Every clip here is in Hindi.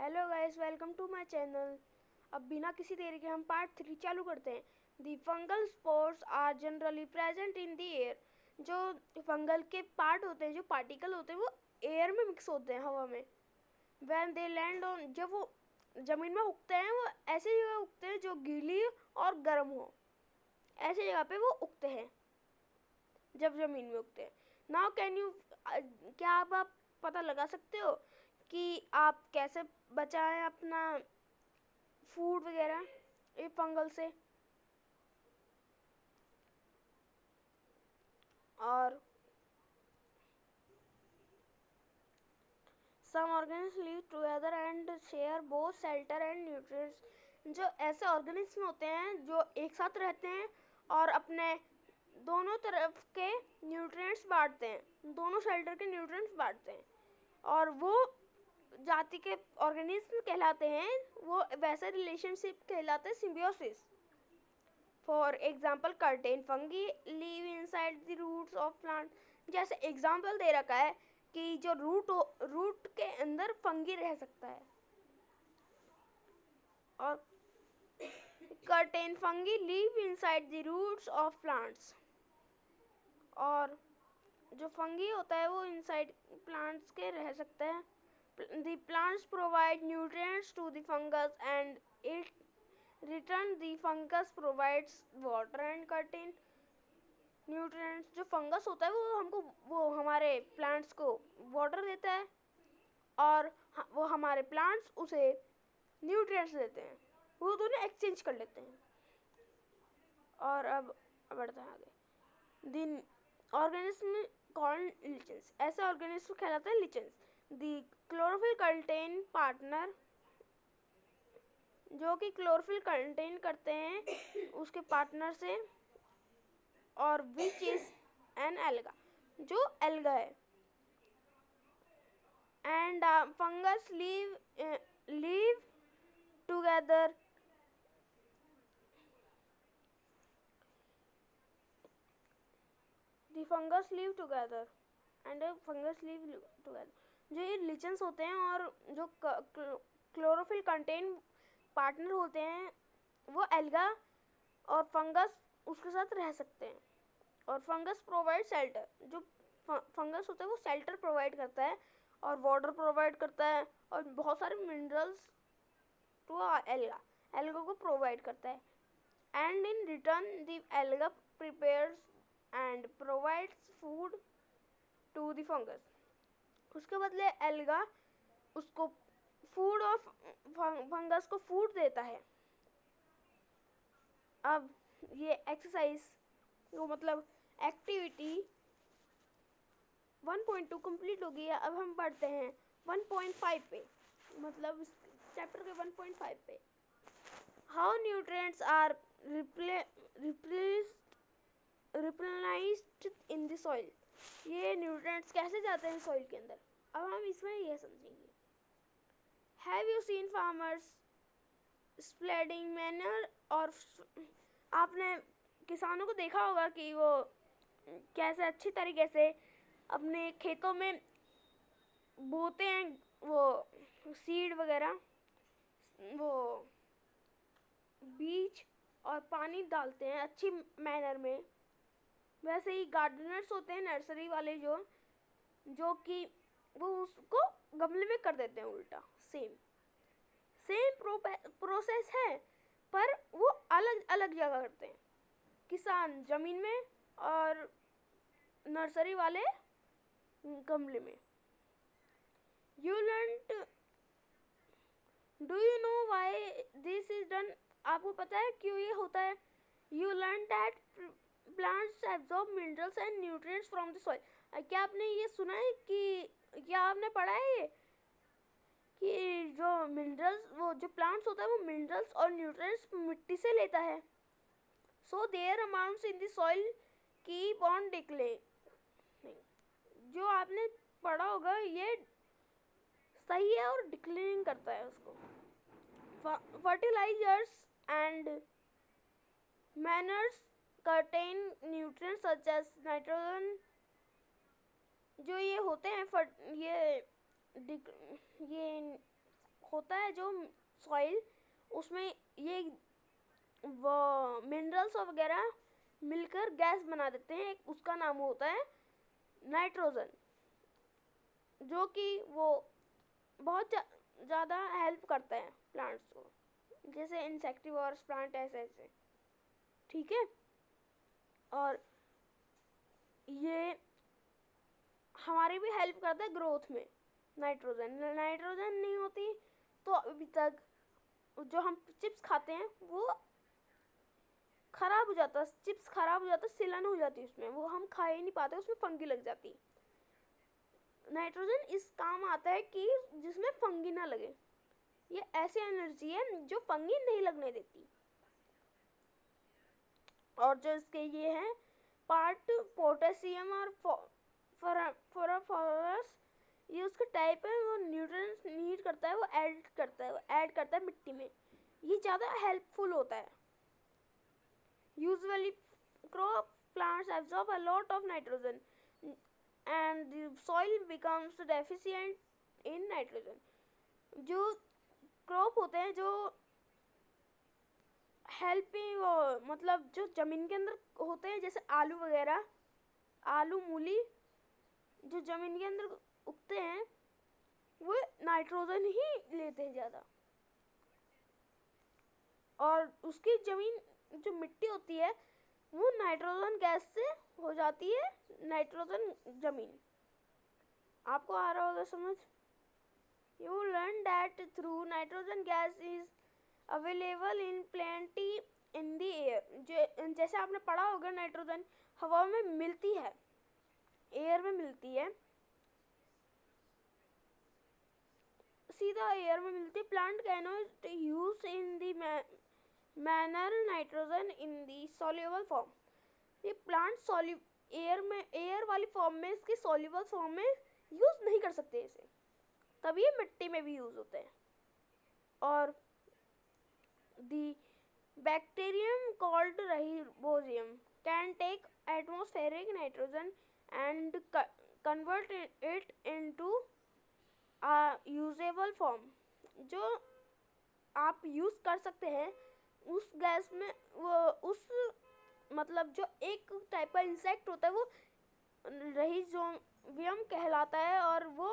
Hello guys, welcome to my channel. अब बिना किसी देरी के हम पार्ट 3 चालू करते हैं। The fungal spores are generally present in the air. जो फंगल के पार्ट होते हैं, जो पार्टिकल होते हैं, वो एयर में मिक्स होते हैं, हवा में। व्हेन दे लैंड ऑन, जब वो ज़मीन में उगते हैं, वो ऐसी जगह उगते हैं जो गीली और गर्म हो। ऐसी जगह पे वो उगते हैं जब ज़मीन में उगते हैं। नाउ कैन यू, क्या आप पता लगा सकते हो कि आप कैसे बचाएं अपना फूड वगैरह ये फंगल से? और some organism live together and share both shelter and nutrients. जो ऐसे ऑर्गेनिज्म होते हैं जो एक साथ रहते हैं और अपने दोनों तरफ के न्यूट्रिएंट्स बांटते हैं, दोनों शेल्टर के न्यूट्रिएंट्स बांटते हैं, और वो जाति के ऑर्गेनिज्म कहलाते हैं। वो वैसे रिलेशनशिप कहलाते हैं symbiosis. For example, certain fungi live inside the roots of plant. जैसे एग्जाम्पल दे रखा है कि जो रूट के अंदर फंगी रह सकता है। और certain fungi live inside the roots of plants. और जो फंगी होता है वो इनसाइड प्लांट्स के रह सकता है। The plants provide nutrients to the fungus and it return the fungus provides water and contain nutrients। जो फंगस होता है वो हमारे प्लांट्स को वाटर देता है और वो हमारे प्लांट्स उसे न्यूट्रिएंट्स देते हैं। वो दोनों एक्सचेंज कर लेते हैं। और अब बढ़ते हैं आगे। दिन ऑर्गेनिज्म कॉल्ड लिचेंस। ऐसे ऑर्गेनिज्म कहलाते हैं लिचेंस। दी क्लोरोफिल कंटेन पार्टनर, जो कि क्लोरोफिल कंटेन करते हैं उसके पार्टनर से। और विच इज एन एल्गा, जो एल्गा है। And fungus leave together the fungus leave together and fungus leave together. जो ये लिचेंस होते हैं और जो क्लोरोफिल कंटेन पार्टनर होते हैं, वो एल्गा और फंगस उसके साथ रह सकते हैं। और फंगस प्रोवाइड शेल्टर। जो फंगस होता है वो शेल्टर प्रोवाइड करता है और वाटर प्रोवाइड करता है और बहुत सारे मिनरल्स टू एल्गा को प्रोवाइड करता है। And in return the alga prepares and provides food to the fungus. उसके बदले एल्गा उसको फूड और फंगस को फूड देता है। अब ये एक्सरसाइज वो मतलब एक्टिविटी 1.2 कंप्लीट हो गई है। अब हम पढ़ते हैं 1.5 पे, मतलब चैप्टर के 1.5 पे। How nutrients are replenished in the soil. ये न्यूट्रिएंट्स कैसे जाते हैं सॉइल के अंदर, अब हम इसमें यह समझेंगे। Have you seen farmers spreading manure. और आपने किसानों को देखा होगा कि वो कैसे अच्छी तरीके से अपने खेतों में बोते हैं, वो सीड वगैरह, वो बीज और पानी डालते हैं अच्छी मैनर में। वैसे ही गार्डनर्स होते हैं, नर्सरी वाले, जो कि वो उसको गमले में कर देते हैं उल्टा। सेम प्रोसेस है, पर वो अलग अलग जगह करते हैं। किसान ज़मीन में और नर्सरी वाले गमले में। You learn, do you know why this is done. आपको पता है क्यों ये होता है? You learn that plants absorb minerals and nutrients from the soil. क्या आपने ये सुना है कि, क्या आपने पढ़ा है ये कि जो मिनरल्स, वो जो प्लांट्स होता है वो मिनरल्स और न्यूट्रिएंट्स मिट्टी से लेता है। So their amounts in the soil keep on declining. जो आपने पढ़ा होगा ये सही है और डिक्लेनिंग करता है उसको। Fertilisers and manures contain nutrients such as nitrogen। जो ये होते हैं ये होता है जो सॉइल, उसमें ये वो मिनरल्स वगैरह मिलकर गैस बना देते हैं, उसका नाम होता है नाइट्रोजन, जो कि वो बहुत ज़्यादा हेल्प करता है प्लांट्स को, जैसे इंसेक्टिवर्स प्लांट ऐसे ऐसे, ठीक है। और ये हमारी भी हेल्प करता है ग्रोथ में। नाइट्रोजन नहीं होती तो अभी तक जो हम चिप्स खाते हैं वो खराब हो जाता, चिप्स खराब हो जाता, सिलन हो जाती उसमें, वो हम खा ही नहीं पाते, उसमें फंगी लग जाती। नाइट्रोजन इस काम आता है कि जिसमें फंगी ना लगे। ये ऐसी एनर्जी है जो फंगी नहीं लगने देती। और जो इसके ये हैं पार्ट पोटेशियम और फॉस्फोरस, ये उसका टाइप है, वो न्यूट्रिएंट्स नीड करता है, वो ऐड करता है मिट्टी में, ये ज़्यादा हेल्पफुल होता है। Usually crop plants absorb a lot of nitrogen and the soil becomes deficient in nitrogen। जो क्रॉप होते हैं जो हेल्पिंग, मतलब जो जमीन के अंदर होते हैं, जैसे आलू वगैरह, आलू मूली जो जमीन के अंदर उगते हैं, वो नाइट्रोजन ही लेते हैं ज़्यादा। और उसकी जमीन जो मिट्टी होती है वो नाइट्रोजन गैस से हो जाती है नाइट्रोजन जमीन। आपको आ रहा होगा समझ। You learn that through nitrogen gas is available in plenty in the air. जैसे आपने पढ़ा होगा नाइट्रोजन हवा में मिलती है, एयर में मिलती है, सीधा एयर में मिलती है। Plant can not use in the manner nitrogen in the soluble form. ये प्लांट एयर वाली फॉर्म में, इसकी सॉल्युबल फॉर्म में यूज नहीं कर सकते इसे, तभी ये मिट्टी में भी यूज होते हैं। और the bacterium called rhizobium can take atmospheric nitrogen and convert it into a usable form. जो आप यूज कर सकते हैं उस गैस में, वो उस मतलब जो एक टाइप का इंसेक्ट होता है वो राइजोबियम कहलाता है, और वो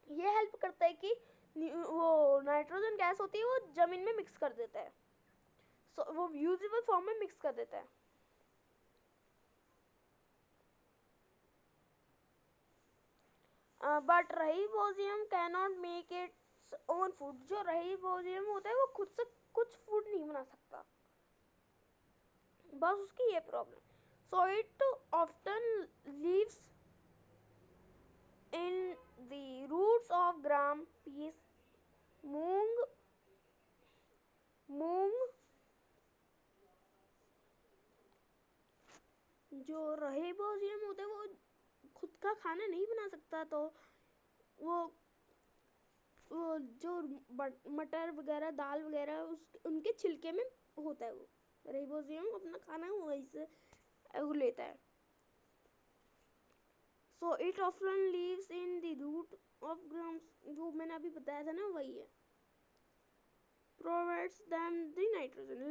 ये हेल्प करता है कि वो नाइट्रोजन गैस होती है वो जमीन में मिक्स कर देता है, वो यूजेबल फॉर्म में मिक्स कर देता है। But ribosome can not make its own food. जो राइबोसोम होता है वो खुद से कुछ फूड नहीं बना सकता, बस उसकी ये problem. So it often lives in the roots of gram, peas, moong जो राइबोसोम होता है वो खुद का खाना नहीं बना सकता, तो वो जो मटर वगैरह, दाल वगैरह, उनके छिलके में होता है, वो राइबोसोम अपना खाना वहीं से वो लेता है। So it often lives in the root of grams, जो मैंने अभी बताया था ना वही है। प्रोवाइड्स देम द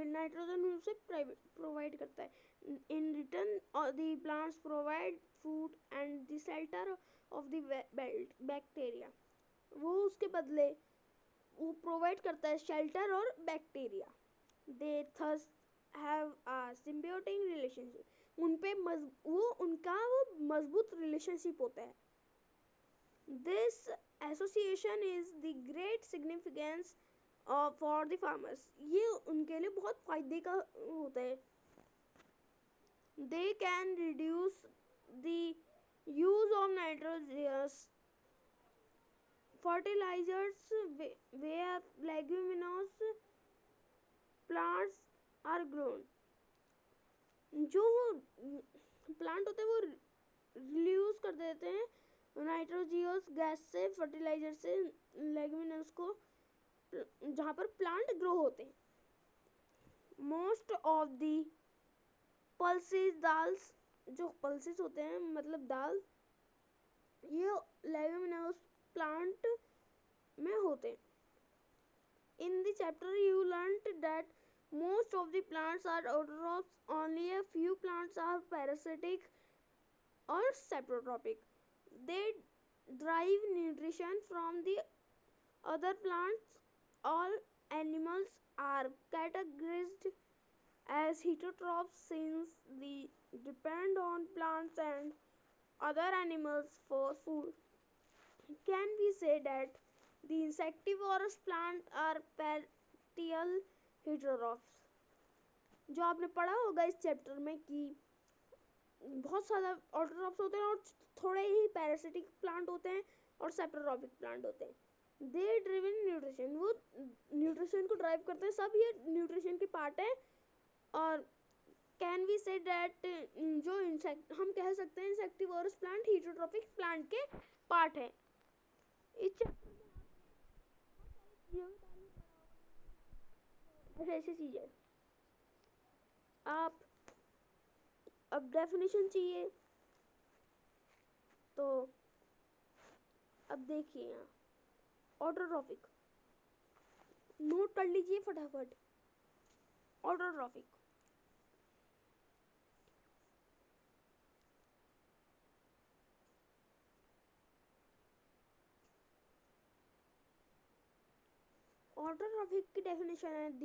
नाइट्रोजन उसे प्रोवाइड करता है। In return the plants provide food and the shelter of the bacteria. वो उसके बदले वो प्रोवाइड करता है शेल्टर और bacteria. They thus have a symbiotic relationship. उन पे उनका वो मजबूत रिलेशनशिप होता है। This association is the great significance for the farmers. ये उनके लिए बहुत फायदे का होता है। They can reduce the use of nitrogenous fertilizers where leguminous plants are grown। जो प्लांट होते हैं वो रिड्यूस कर देते हैं नाइट्रोजियस गैस से, फर्टिलाइजर से लेग्यूमिनस को, जहाँ पर प्लांट ग्रो होते हैं। Most of the pulses dals, जो पल्सेस होते हैं मतलब दाल, ये लेग्यूमिनस प्लांट में होते हैं। chapter you learned that most of the plants are autotrophs, only a few plants are parasitic or saprotrophic. They derive nutrition from the other plants. All animals are categorized as heterotrophs since they depend on plants and other animals for food. Can we say that the insectivorous plants are partial heterotrophs? जो आपने पढ़ा होगा इस चैप्टर में कि बहुत सारा ऑटोट्रॉफ्स होते हैं और थोड़े ही पैरासिटिक प्लांट होते हैं और सेप्टोट्रॉपिक प्लांट होते हैं। दे ड्रिवन न्यूट्रिशन, वो न्यूट्रिशन को ड्राइव करते हैं, सब ये न्यूट्रिशन की पार्ट है। और कैन वी से दैट जो इंसेक्ट, हम कह सकते हैं इंसेक्टिवोरस प्लांट हीटरोट्रॉपिक प्लांट के पार्ट है। इस ऐसी चीज़ है। आप अब डेफिनेशन चाहिए तो अब देखिए यहाँ ऑटोट्रॉफिक नोट कर लीजिए फटाफट। ऑटोट्रॉफिक ऑटोट्रॉफिक की डेफिनेशन है the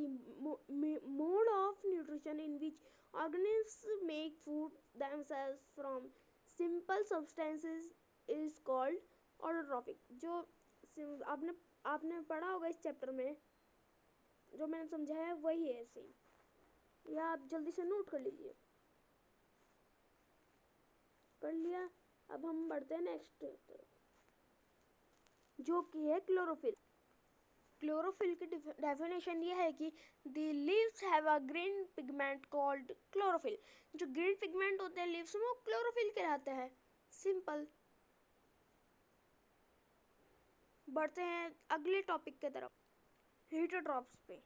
mode of nutrition in which organisms make food themselves from simple substances is called autotrophic। जो आपने पढ़ा होगा इस चैप्टर में, जो मैंने समझाया है वही है ऐसे। या आप जल्दी से नोट कर लीजिए। कर लिया? अब हम बढ़ते हैं नेक्स्ट तरफ, जो कि है क्लोरोफिल। क्लोरोफिल की डेफिनेशन ये है कि the leaves have a green pigment called chlorophyll. जो ग्रीन पिगमेंट होते हैं लीव्स में वो क्लोरोफिल कहलाते हैं। सिंपल। बढ़ते हैं अगले टॉपिक के तरफ, हेटरोट्रॉप्स पे।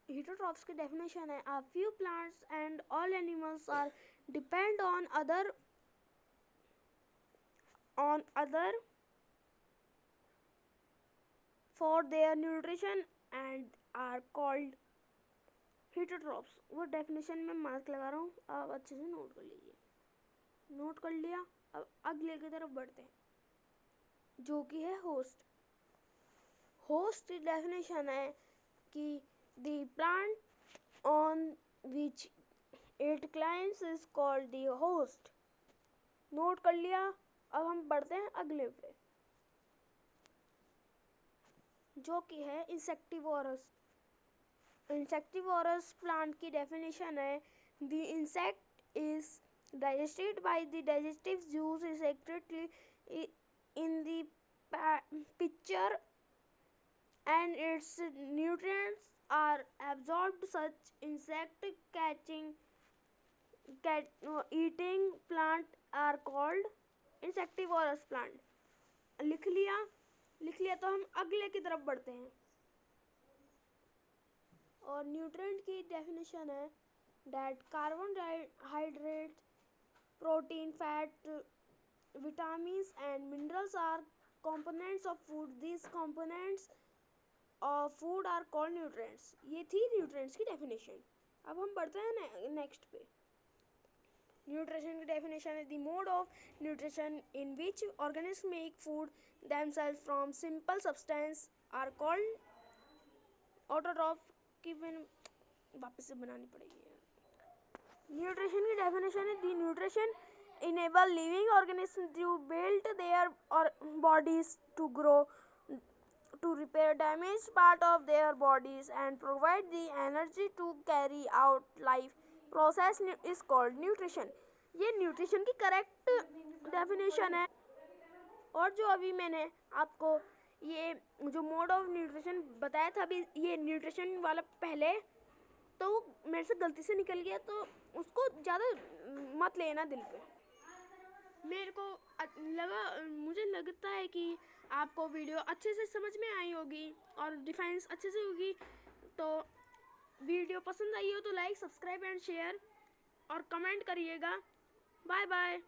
हेटरोट्रॉप्स की डेफिनेशन है a few plants and all animals are depend on other for their nutrition and are called heterotrophs। वो डेफिनेशन में मार्क लगा रहा हूँ, आप अच्छे से नोट कर लीजिए। नोट कर लिया? अब अगले की तरफ बढ़ते हैं, जो कि है होस्ट। होस्ट की डेफिनेशन है कि the plant on which it climbs is called the host। Note कर लिया? अब हम बढ़ते हैं अगले पे, जो कि है इंसेक्टिवोरस। इंसेक्टिवोरस प्लांट की डेफिनेशन है the insect is digested by the digestive juice is secretly in the pitcher and its nutrients are absorbed. Such insect eating plant are called insectivorous plant। लिख लिया तो हम अगले की तरफ बढ़ते हैं। और न्यूट्रिएंट की डेफिनेशन है that carbohydrate, protein, fat, vitamins and minerals are components of food. This components of food are called nutrients. ये थी न्यूट्रिएंट्स की डेफिनेशन। अब हम बढ़ते हैं नेक्स्ट पे। न्यूट्रिशन की डेफिनेशन है the mode of nutrition in which organism make food themselves from simple substance are called autotroph। की मैंने वापस से बनानी पड़ेगी। न्यूट्रिशन की डेफिनेशन है the nutrition enable living organisms to build their bodies, to grow, to repair damaged part of their bodies and provide the energy to carry out life process is called nutrition। ये न्यूट्रिशन की करेक्ट डेफिनेशन है। और जो अभी मैंने आपको ये जो मोड ऑफ न्यूट्रिशन बताया था, अभी ये न्यूट्रिशन वाला पहले, तो मेरे से गलती से निकल गया, तो उसको ज़्यादा मत लेना दिल पे। मेरे को मुझे लगता है कि आपको वीडियो अच्छे से समझ में आई होगी और डिफेंस अच्छे से होगी। तो वीडियो पसंद आई हो तो लाइक, सब्सक्राइब एंड शेयर और कमेंट करिएगा। Bye bye.